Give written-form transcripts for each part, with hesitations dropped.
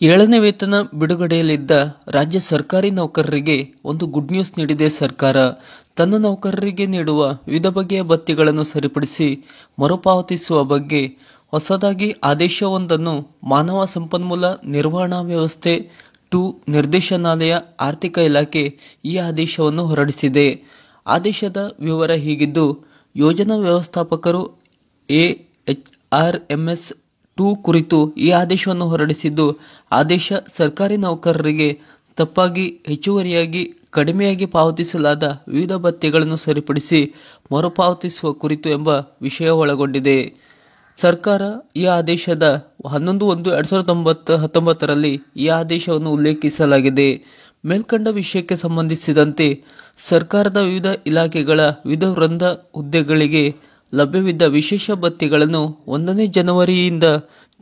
7ನೇ ವೇತನ ಬಿಡುಗಡೆಯಲ್ಲಿದ್ದ ರಾಜ್ಯ ಸರ್ಕಾರಿ ನೌಕರರಿಗೆ ಒಂದು ಗುಡ್ ನ್ಯೂಸ್ ನೀಡಿದೆ ಸರ್ಕಾರ. ತನ್ನ ನೌಕರರಿಗೆ ನೀಡುವ ವಿವಿಧ ಬಗೆಯ ಭತ್ಯೆಗಳನ್ನು ಸರಿಪಡಿಸಿ ಮರುಪಾವತಿಸುವ ಬಗ್ಗೆ ಹೊಸದಾಗಿ ಆದೇಶವೊಂದನ್ನು ಮಾನವ ಸಂಪನ್ಮೂಲ ನಿರ್ವಹಣಾ ವ್ಯವಸ್ಥೆ 2 ನಿರ್ದೇಶನಾಲಯ ಆರ್ಥಿಕ ಇಲಾಖೆ ಈ ಆದೇಶವನ್ನು ಹೊರಡಿಸಿದೆ. ಆದೇಶದ ವಿವರ ಹೀಗಿದ್ದು, ಯೋಜನಾ ವ್ಯವಸ್ಥಾಪಕರು AHRMS 2 ಕುರಿತು ಈ ಆದೇಶವನ್ನು ಹೊರಡಿಸಿದ್ದು, ಆದೇಶ ಸರ್ಕಾರಿ ನೌಕರರಿಗೆ ತಪ್ಪಾಗಿ, ಹೆಚ್ಚುವರಿಯಾಗಿ, ಕಡಿಮೆಯಾಗಿ ಪಾವತಿಸಲಾದ ವಿವಿಧ ಭತ್ಯೆಗಳನ್ನು ಸರಿಪಡಿಸಿ ಮರುಪಾವತಿಸುವ ಕುರಿತು ಎಂಬ ವಿಷಯ ಒಳಗೊಂಡಿದೆ. ಸರ್ಕಾರ ಈ ಆದೇಶದ 11/1/2019ರಲ್ಲಿ ಈ ಆದೇಶವನ್ನು ಉಲ್ಲೇಖಿಸಲಾಗಿದೆ. ಮೇಲ್ಕಂಡ ವಿಷಯಕ್ಕೆ ಸಂಬಂಧಿಸಿದಂತೆ ಸರ್ಕಾರದ ವಿವಿಧ ಇಲಾಖೆಗಳ ವಿವಿಧ ವೃಂದ ಹುದ್ದೆಗಳಿಗೆ ಲಭ್ಯವಿದ್ದ ವಿಶೇಷ ಭತ್ಯೆಗಳನ್ನು 1ನೇ ಜನವರಿಯಿಂದ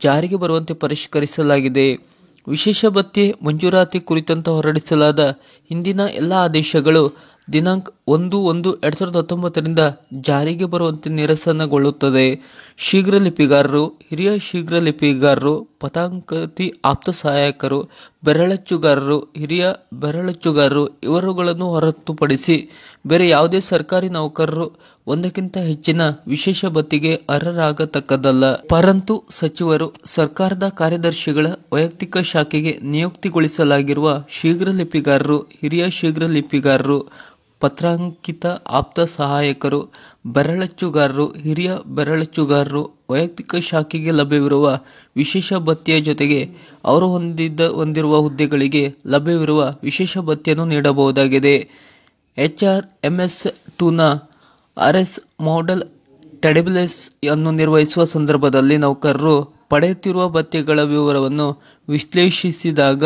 ಜಾರಿಗೆ ಬರುವಂತೆ ಪರಿಷ್ಕರಿಸಲಾಗಿದೆ. ವಿಶೇಷ ಭತ್ಯೆ ಮಂಜೂರಾತಿ ಕುರಿತಂತೆ ಹೊರಡಿಸಲಾದ ಹಿಂದಿನ ಎಲ್ಲ ಆದೇಶಗಳು ದಿನಾಂಕ 1/1/2019ರಿಂದ ಜಾರಿಗೆ ಬರುವಂತೆ ನಿರಸನಗೊಳ್ಳುತ್ತದೆ. ಶೀಘ್ರ ಲಿಪಿಗಾರರು, ಹಿರಿಯ ಶೀಘ್ರ ಲಿಪಿಗಾರರು, ಪದಾಂಕತಿ ಆಪ್ತ ಸಹಾಯಕರು, ಬೆರಳಚ್ಚುಗಾರರು, ಹಿರಿಯ ಬೆರಳಚ್ಚುಗಾರರು ಇವರುಗಳನ್ನು ಹೊರತುಪಡಿಸಿ ಬೇರೆ ಯಾವುದೇ ಸರ್ಕಾರಿ ನೌಕರರು ಒಂದಕ್ಕಿಂತ ಹೆಚ್ಚಿನ ವಿಶೇಷ ಭತ್ಯೆಗೆ ಅರ್ಹರಾಗತಕ್ಕದ್ದಲ್ಲ. ಪರಂತು ಸಚಿವರು, ಸರ್ಕಾರದ ಕಾರ್ಯದರ್ಶಿಗಳ ವೈಯಕ್ತಿಕ ಶಾಖೆಗೆ ನಿಯುಕ್ತಿಗೊಳಿಸಲಾಗಿರುವ ಶೀಘ್ರ ಲಿಪಿಗಾರರು, ಹಿರಿಯ ಶೀಘ್ರ ಲಿಪಿಗಾರರು, ಪತ್ರಾಂಕಿತ ಆಪ್ತ ಸಹಾಯಕರು, ಬೆರಳಚ್ಚುಗಾರರು, ಹಿರಿಯ ಬೆರಳಚ್ಚುಗಾರರು ವೈಯಕ್ತಿಕ ಶಾಖೆಗೆ ಲಭ್ಯವಿರುವ ವಿಶೇಷ ಭತ್ಯೆಯ ಜೊತೆಗೆ ಅವರು ಹೊಂದಿರುವ ಹುದ್ದೆಗಳಿಗೆ ಲಭ್ಯವಿರುವ ವಿಶೇಷ ಭತ್ಯೆಯನ್ನು ನೀಡಬಹುದಾಗಿದೆ. HRMS 2ನ RS ಮಾಡೆಲ್ ಟೇಬಲ್ಸ್ ಅನ್ನು ನಿರ್ವಹಿಸುವ ಸಂದರ್ಭದಲ್ಲಿ ನೌಕರರು ಪಡೆಯುತ್ತಿರುವ ಭತ್ಯೆಗಳ ವಿವರವನ್ನು ವಿಶ್ಲೇಷಿಸಿದಾಗ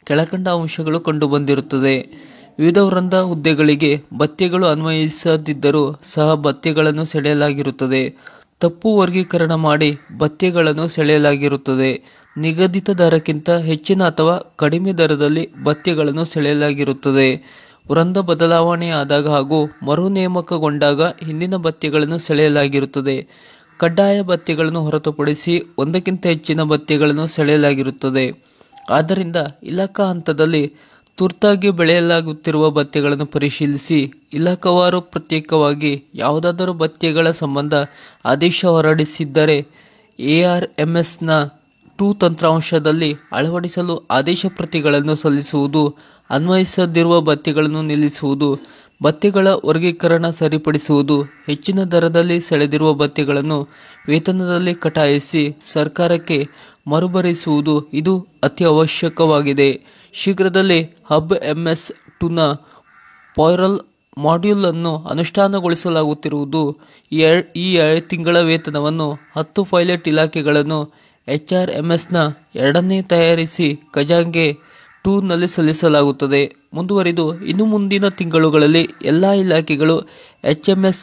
ಕೆಳಕಂಡ ಅಂಶಗಳು ಕಂಡುಬಂದಿರುತ್ತದೆ. ವಿವಿಧ ವೃಂದ ಹುದ್ದೆಗಳಿಗೆ ಭತ್ಯೆಗಳು ಅನ್ವಯಿಸದಿದ್ದರೂ ಸಹ ಭತ್ಯೆಗಳನ್ನು ಸೆಳೆಯಲಾಗಿರುತ್ತದೆ. ತಪ್ಪು ವರ್ಗೀಕರಣ ಮಾಡಿ ಭತ್ಯೆಗಳನ್ನು ಸೆಳೆಯಲಾಗಿರುತ್ತದೆ. ನಿಗದಿತ ದರಕ್ಕಿಂತ ಹೆಚ್ಚಿನ ಅಥವಾ ಕಡಿಮೆ ದರದಲ್ಲಿ ಭತ್ಯೆಗಳನ್ನು ಸೆಳೆಯಲಾಗಿರುತ್ತದೆ. ವೃಂದ ಬದಲಾವಣೆಯಾದಾಗ ಹಾಗೂ ಮರು ನೇಮಕಗೊಂಡಾಗ ಹಿಂದಿನ ಭತ್ಯೆಗಳನ್ನು ಸೆಳೆಯಲಾಗಿರುತ್ತದೆ. ಕಡ್ಡಾಯ ಭತ್ಯೆಗಳನ್ನು ಹೊರತುಪಡಿಸಿ ಒಂದಕ್ಕಿಂತ ಹೆಚ್ಚಿನ ಭತ್ಯೆಗಳನ್ನು ಸೆಳೆಯಲಾಗಿರುತ್ತದೆ. ಆದ್ದರಿಂದ ಇಲಾಖಾ ಹಂತದಲ್ಲಿ ತುರ್ತಾಗಿ ಬೆಳೆಯಲಾಗುತ್ತಿರುವ ಭತ್ಯೆಗಳನ್ನು ಪರಿಶೀಲಿಸಿ ಇಲಾಖಾವಾರು ಪ್ರತ್ಯೇಕವಾಗಿ ಯಾವುದಾದರೂ ಭತ್ಯೆಗಳ ಸಂಬಂಧ ಆದೇಶ ಹೊರಡಿಸಿದ್ದರೆ ARMSನ 2 ತಂತ್ರಾಂಶದಲ್ಲಿ ಅಳವಡಿಸಲು ಆದೇಶ ಪ್ರತಿಗಳನ್ನು ಸಲ್ಲಿಸುವುದು, ಅನ್ವಯಿಸದಿರುವ ಭತ್ಯೆಗಳನ್ನು ನಿಲ್ಲಿಸುವುದು, ಭತ್ಯೆಗಳ ವರ್ಗೀಕರಣ ಸರಿಪಡಿಸುವುದು, ಹೆಚ್ಚಿನ ದರದಲ್ಲಿ ಸೆಳೆದಿರುವ ಭತ್ಯೆಗಳನ್ನು ವೇತನದಲ್ಲಿ ಕಟಾಯಿಸಿ ಸರ್ಕಾರಕ್ಕೆ ಮರುಭರಿಸುವುದು ಇದು ಅತಿ ಅವಶ್ಯಕವಾಗಿದೆ. ಶೀಘ್ರದಲ್ಲೇ ಹಬ್ MS 2ನ ಪೈರೋಲ್ ಮಾಡ್ಯೂಲ್ ಅನ್ನು ಅನುಷ್ಠಾನಗೊಳಿಸಲಾಗುತ್ತಿರುವುದು. ಈ ತಿಂಗಳ ವೇತನವನ್ನು 10 ಪೈಲಟ್ ಇಲಾಖೆಗಳನ್ನು HRMSನ 2ನೇ ತಯಾರಿಸಿ ಖಜಾಂಗೆ 2ನಲ್ಲಿ ಸಲ್ಲಿಸಲಾಗುತ್ತದೆ. ಮುಂದುವರಿದು ಇನ್ನು ಮುಂದಿನ ತಿಂಗಳುಗಳಲ್ಲಿ ಎಲ್ಲಾ ಇಲಾಖೆಗಳು HMS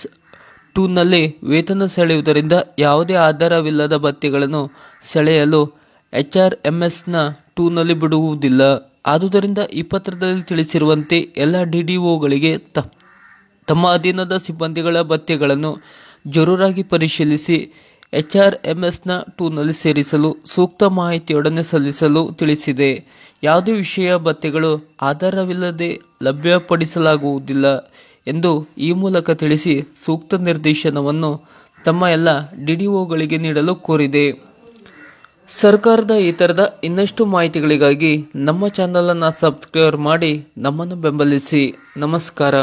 2ನಲ್ಲಿ ವೇತನ ಸೆಳೆಯುವುದರಿಂದ ಯಾವುದೇ ಆಧಾರವಿಲ್ಲದ ಭತ್ಯೆಗಳನ್ನು ಸೆಳೆಯಲು HRMSನ 2ನಲ್ಲಿ ಬಿಡುವುದಿಲ್ಲ. ಆದುದರಿಂದ ಈ ಪತ್ರದಲ್ಲಿ ತಿಳಿಸಿರುವಂತೆ ಎಲ್ಲ DDOಗಳಿಗೆ ತಮ್ಮ ಅಧೀನದ ಸಿಬ್ಬಂದಿಗಳ ಭತ್ಯೆಗಳನ್ನು ಜರೂರಾಗಿ ಪರಿಶೀಲಿಸಿ HRMSನ 2ನಲ್ಲಿ ಸೇರಿಸಲು ಸೂಕ್ತ ಮಾಹಿತಿಯೊಡನೆ ಸಲ್ಲಿಸಲು ತಿಳಿಸಿದೆ. ಯಾವುದೇ ವಿಷಯ ಭತ್ಯೆಗಳು ಆಧಾರವಿಲ್ಲದೆ ಲಭ್ಯಪಡಿಸಲಾಗುವುದಿಲ್ಲ ಎಂದು ಈ ಮೂಲಕ ತಿಳಿಸಿ ಸೂಕ್ತ ನಿರ್ದೇಶನವನ್ನು ತಮ್ಮ ಎಲ್ಲ DDOಗಳಿಗೆ ನೀಡಲು ಕೋರಿದೆ. ಸರ್ಕಾರದ ಈ ಥರದ ಇನ್ನಷ್ಟು ಮಾಹಿತಿಗಳಿಗಾಗಿ ನಮ್ಮ ಚಾನಲನ್ನು ಸಬ್ಸ್ಕ್ರೈಬ್ ಮಾಡಿ ನಮ್ಮನ್ನು ಬೆಂಬಲಿಸಿ. ನಮಸ್ಕಾರ.